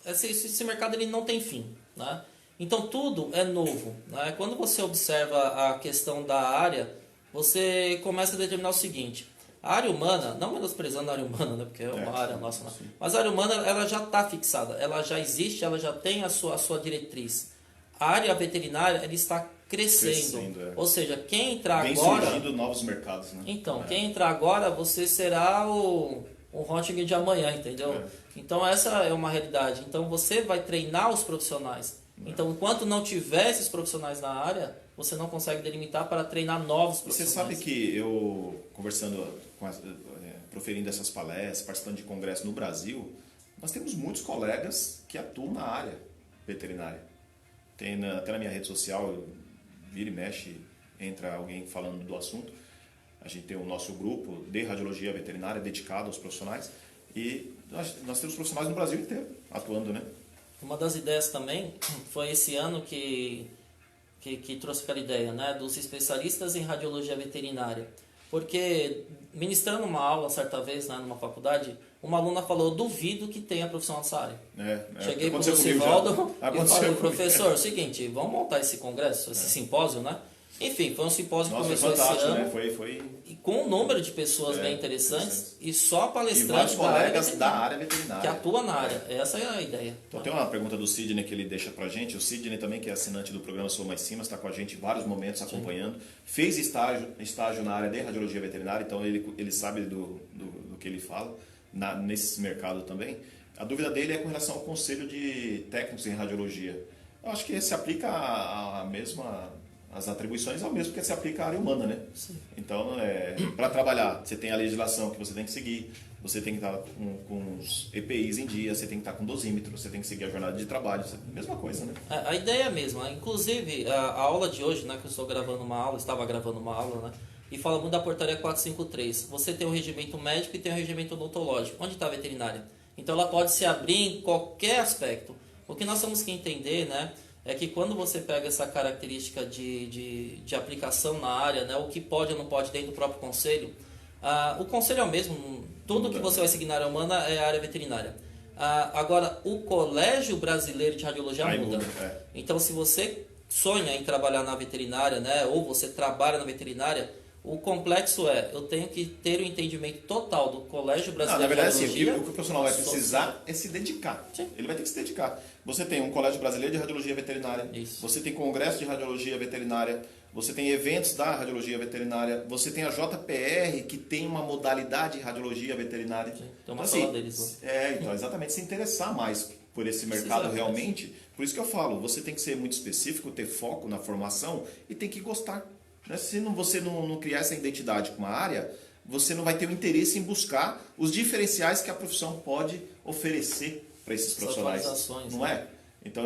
[SPEAKER 2] esse mercado ele não tem fim, né? Então tudo é novo, né? Quando você observa a questão da área, você começa a determinar o seguinte: a área humana, não menosprezando a área humana, né? Porque é uma área nossa, né? Mas a área humana ela já está fixada, ela já existe, ela já tem a sua diretriz. A área veterinária ela está crescendo, ou seja, quem entrar
[SPEAKER 1] Vem
[SPEAKER 2] agora,
[SPEAKER 1] surgindo novos mercados, né?
[SPEAKER 2] então quem entrar agora, você será o Röntgen de amanhã, entendeu? Então essa é uma realidade. Então você vai treinar os profissionais. Então enquanto não tiver esses profissionais na área, você não consegue delimitar para treinar novos profissionais.
[SPEAKER 1] Você sabe que eu, conversando, proferindo essas palestras, participando de congressos no Brasil, nós temos muitos colegas que atuam na área veterinária. Até na minha rede social, vira e mexe, entra alguém falando do assunto. A gente tem o nosso grupo de radiologia veterinária dedicado aos profissionais e nós temos profissionais no Brasil inteiro atuando, né?
[SPEAKER 2] Uma das ideias também foi esse ano que trouxe aquela ideia, né, dos especialistas em radiologia veterinária. Porque, ministrando uma aula certa vez, né, numa faculdade, uma aluna falou: duvido que tenha profissional nessa área. Cheguei para o Lucivaldo e falei: professor, é o seguinte, vamos montar esse congresso, esse simpósio, né? Enfim, foi um simpósio que começou esse ano.
[SPEAKER 1] Né? Foi...
[SPEAKER 2] E com um número de pessoas bem interessantes e só palestrantes
[SPEAKER 1] da área veterinária.
[SPEAKER 2] Que atua na área. Essa é a ideia.
[SPEAKER 1] Então tem uma pergunta do Sidney que ele deixa pra gente. O Sidney também, que é assinante do programa Sou Mais Cima, está com a gente em vários momentos acompanhando. Sim. Fez estágio na área de radiologia veterinária, então ele sabe do que ele fala nesse mercado também. A dúvida dele é com relação ao conselho de técnicos em radiologia. Eu acho que se aplica a mesma... As atribuições é o mesmo que se aplica à área humana, né?
[SPEAKER 2] Sim.
[SPEAKER 1] Então, para trabalhar, você tem a legislação que você tem que seguir, você tem que estar com os EPIs em dia, você tem que estar com dosímetro, você tem que seguir a jornada de trabalho, mesma coisa, né?
[SPEAKER 2] A ideia é a mesma. Inclusive, a aula de hoje, né, que eu estou gravando uma aula, estava gravando uma aula, né? E fala muito da portaria 453. Você tem o regimento médico e tem o regimento odontológico. Onde está a veterinária? Então, ela pode se abrir em qualquer aspecto. O que nós temos que entender, né? É que quando você pega essa característica de aplicação na área, né, o que pode ou não pode dentro do próprio conselho, o conselho é o mesmo, tudo que você vai seguir na área humana é a área veterinária. Agora, o Colégio Brasileiro de Radiologia muda. Então, se você sonha em trabalhar na veterinária, né, ou você trabalha na veterinária, o complexo eu tenho que ter o entendimento total do Colégio Brasileiro de Radiologia.
[SPEAKER 1] Na verdade, o que o profissional vai precisar é se dedicar.
[SPEAKER 2] Sim.
[SPEAKER 1] Ele vai ter que se dedicar. Você tem um Colégio Brasileiro de Radiologia Veterinária,
[SPEAKER 2] Isso.
[SPEAKER 1] Você tem Congresso de Radiologia Veterinária, você tem eventos da Radiologia Veterinária, você tem a JPR, que tem uma modalidade de Radiologia Veterinária.
[SPEAKER 2] Sim, tem uma sala deles lá.
[SPEAKER 1] Então, exatamente, se interessar mais por esse mercado realmente. Por isso que eu falo, você tem que ser muito específico, ter foco na formação e tem que gostar. Se você não criar essa identidade com uma área, você não vai ter o interesse em buscar os diferenciais que a profissão pode oferecer para esses profissionais. Não é? Então,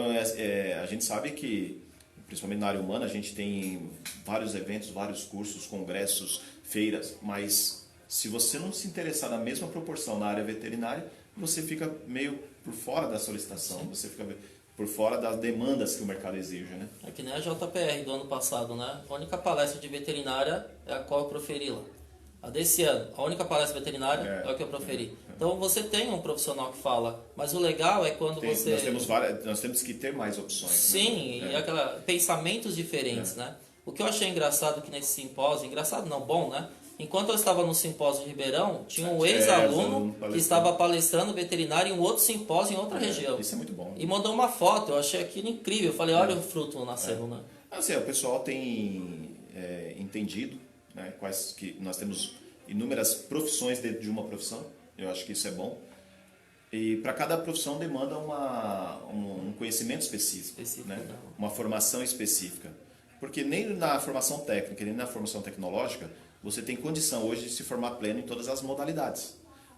[SPEAKER 1] a gente sabe que, principalmente na área humana, a gente tem vários eventos, vários cursos, congressos, feiras, mas se você não se interessar na mesma proporção na área veterinária, você fica meio por fora da solicitação, você fica por fora das demandas que o mercado exige, né? É
[SPEAKER 2] que nem a JPR do ano passado, né? A única palestra de veterinária é a qual eu proferi lá. A desse ano, a única palestra veterinária é a que eu proferi. Então você tem um profissional que fala, mas o legal é quando você...
[SPEAKER 1] Nós temos que ter mais opções.
[SPEAKER 2] Sim, né? E pensamentos diferentes, né? O que eu achei engraçado que nesse simpósio, engraçado não, bom, né? Enquanto eu estava no simpósio de Ribeirão, tinha um ex-aluno que estava palestrando veterinário em um outro simpósio em outra região.
[SPEAKER 1] Isso é muito bom.
[SPEAKER 2] E mandou uma foto, eu achei aquilo incrível. Eu falei, olha o fruto nascendo, né?
[SPEAKER 1] Assim, o pessoal tem entendido, né, que nós temos inúmeras profissões dentro de uma profissão. Eu acho que isso é bom. E para cada profissão demanda um conhecimento específico, né? Uma formação específica. Porque nem na formação técnica, nem na formação tecnológica, você tem condição hoje de se formar pleno em todas as modalidades.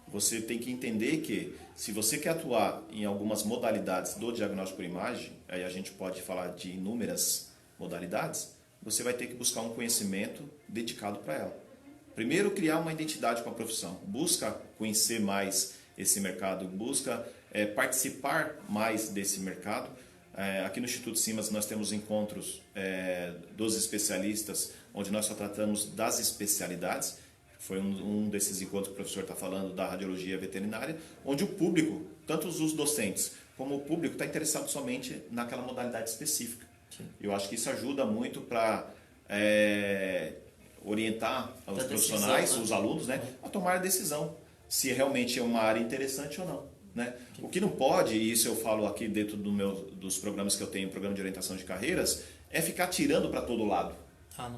[SPEAKER 1] Você tem que entender que, se você quer atuar em algumas modalidades do diagnóstico por imagem, aí a gente pode falar de inúmeras modalidades, você vai ter que buscar um conhecimento dedicado para ela. Primeiro, criar uma identidade com a profissão. Busca conhecer mais esse mercado, busca participar mais desse mercado. Aqui no Instituto Simas nós temos encontros dos especialistas, onde nós só tratamos das especialidades. Foi um desses encontros que o professor está falando da radiologia veterinária, onde o público, tanto os docentes como o público, está interessado somente naquela modalidade específica. Sim. Eu acho que isso ajuda muito para orientar os profissionais, decisão, né? Os alunos, né, a tomar a decisão se realmente é uma área interessante ou não. Né? O que não pode, e isso eu falo aqui dentro dos programas que eu tenho, programa de orientação de carreiras, é ficar tirando para todo lado.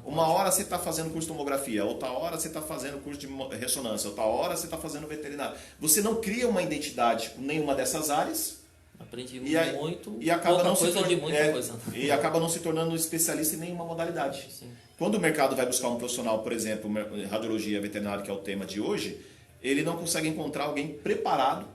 [SPEAKER 1] Uma hora você está fazendo curso de tomografia, outra hora você está fazendo curso de ressonância, outra hora você está fazendo veterinário. Você não cria uma identidade com nenhuma dessas áreas.
[SPEAKER 2] Aprendi muito
[SPEAKER 1] e acaba não
[SPEAKER 2] coisa de muita coisa.
[SPEAKER 1] E acaba não se tornando um especialista em nenhuma modalidade. Sim. Quando o mercado vai buscar um profissional, por exemplo, radiologia veterinária, que é o tema de hoje, ele não consegue encontrar alguém preparado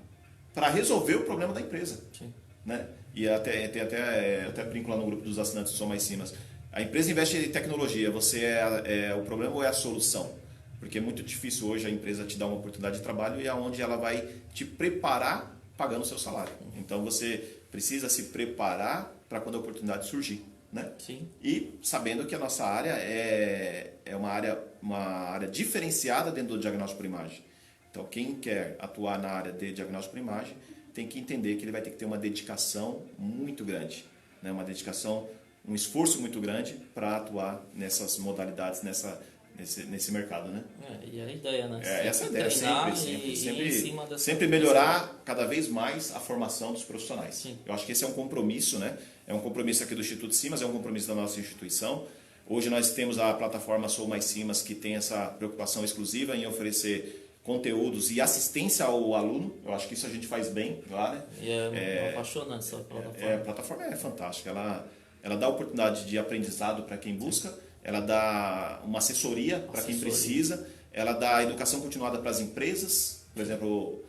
[SPEAKER 1] para resolver o problema da empresa. Sim. Né? E até brinco lá no grupo dos assinantes do Sou Mais Simas. A empresa investe em tecnologia, você é o problema ou é a solução? Porque é muito difícil hoje a empresa te dar uma oportunidade de trabalho e é onde ela vai te preparar pagando o seu salário. Então você precisa se preparar para quando a oportunidade surgir. Né? Sim. E sabendo que a nossa área é uma área diferenciada dentro do diagnóstico por imagem. Então quem quer atuar na área de diagnóstico por imagem tem que entender que ele vai ter que ter uma dedicação muito grande. Né? Uma dedicação, um esforço muito grande para atuar nessas modalidades, nesse mercado, né?
[SPEAKER 2] E a ideia, né?
[SPEAKER 1] Essa é a ideia, sempre melhorar cada vez mais a formação dos profissionais. Sim. Eu acho que esse é um compromisso, né? É um compromisso aqui do Instituto Simas, é um compromisso da nossa instituição. Hoje nós temos a plataforma Sou Mais Simas, que tem essa preocupação exclusiva em oferecer conteúdos e assistência ao aluno. Eu acho que isso a gente faz bem lá, né?
[SPEAKER 2] E é apaixonante essa plataforma.
[SPEAKER 1] A plataforma é fantástica. Ela dá oportunidade de aprendizado para quem busca, ela dá uma assessoria para quem precisa, ela dá educação continuada para as empresas. Por exemplo,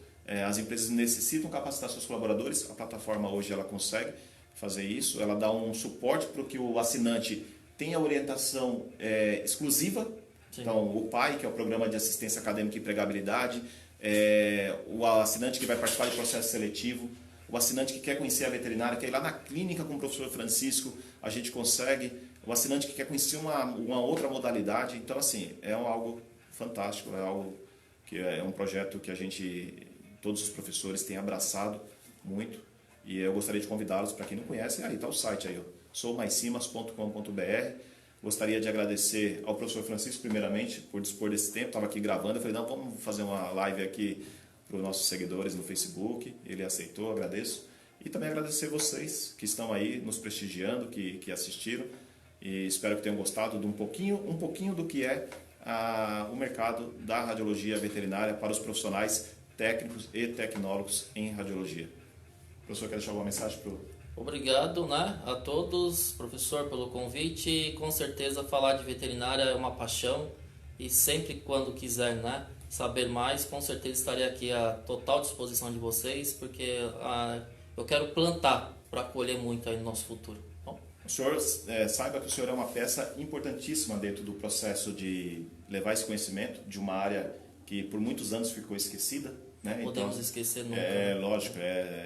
[SPEAKER 1] as empresas necessitam capacitar seus colaboradores, a plataforma hoje ela consegue fazer isso. Ela dá um suporte para que o assinante tenha orientação exclusiva. Sim. Então, o PAI, que é o Programa de Assistência Acadêmica e Empregabilidade, o assinante que vai participar de processo seletivo, o assinante que quer conhecer a veterinária, quer ir lá na clínica com o professor Francisco, a gente consegue. O assinante que quer conhecer uma outra modalidade. Então, assim, é algo fantástico, é algo que é um projeto que todos os professores têm abraçado muito. E eu gostaria de convidá-los, para quem não conhece, aí está o site aí, soumaisimas.com.br. Gostaria de agradecer ao professor Francisco, primeiramente, por dispor desse tempo. Estava aqui gravando, eu falei, não, vamos fazer uma live aqui para os nossos seguidores no Facebook. Ele aceitou, agradeço. E também agradecer vocês que estão aí nos prestigiando, que assistiram. E espero que tenham gostado de um pouquinho do que é o mercado da radiologia veterinária para os profissionais técnicos e tecnólogos em radiologia. O professor, quer deixar alguma mensagem para o...
[SPEAKER 2] Obrigado, né, a todos, professor, pelo convite. Com certeza falar de veterinária é uma paixão e sempre quando quiser, né, saber mais, com certeza estarei aqui à total disposição de vocês, porque eu quero plantar para colher muito aí no nosso futuro. Bom?
[SPEAKER 1] O senhor saiba que o senhor é uma peça importantíssima dentro do processo de levar esse conhecimento de uma área que por muitos anos ficou esquecida. Né?
[SPEAKER 2] Podemos esquecer nunca.
[SPEAKER 1] Lógico,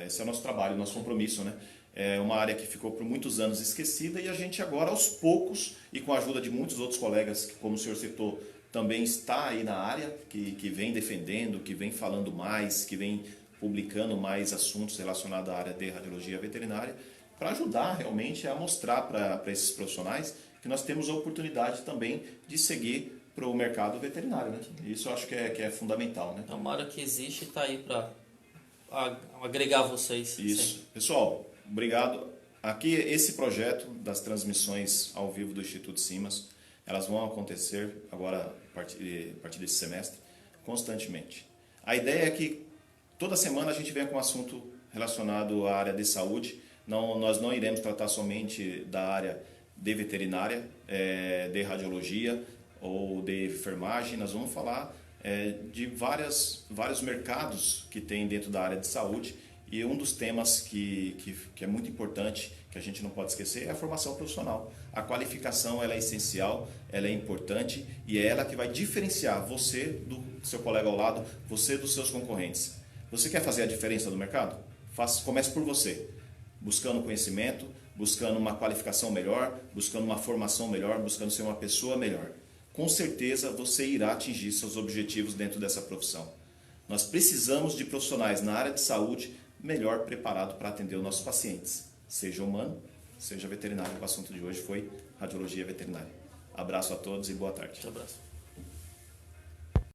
[SPEAKER 1] esse é o nosso trabalho, o nosso compromisso, né? É uma área que ficou por muitos anos esquecida e a gente agora, aos poucos, e com a ajuda de muitos outros colegas, que, como o senhor citou, também está aí na área, que vem defendendo, que vem falando mais, que vem publicando mais assuntos relacionados à área de radiologia veterinária, para ajudar realmente a mostrar para esses profissionais que nós temos a oportunidade também de seguir para o mercado veterinário. Né? Isso eu acho que é fundamental. Né?
[SPEAKER 2] É uma área que existe e está aí para agregar vocês.
[SPEAKER 1] Isso. Sempre. Pessoal, obrigado. Aqui, esse projeto das transmissões ao vivo do Instituto Simas, elas vão acontecer agora, a partir desse semestre, constantemente. A ideia é que toda semana a gente venha com um assunto relacionado à área de saúde. Nós não iremos tratar somente da área de veterinária, de radiologia ou de enfermagem. Nós vamos falar de vários mercados que tem dentro da área de saúde. E um dos temas que é muito importante, que a gente não pode esquecer, é a formação profissional. A qualificação ela é essencial, ela é importante e é ela que vai diferenciar você do seu colega ao lado, você dos seus concorrentes. Você quer fazer a diferença do mercado? Comece por você. buscando conhecimento, buscando uma qualificação melhor, buscando uma formação melhor, buscando ser uma pessoa melhor. Com certeza você irá atingir seus objetivos dentro dessa profissão. Nós precisamos de profissionais na área de saúde melhor preparados para atender os nossos pacientes, seja humano, seja veterinário. O assunto de hoje foi radiologia veterinária. Abraço a todos e boa tarde.
[SPEAKER 2] Um abraço.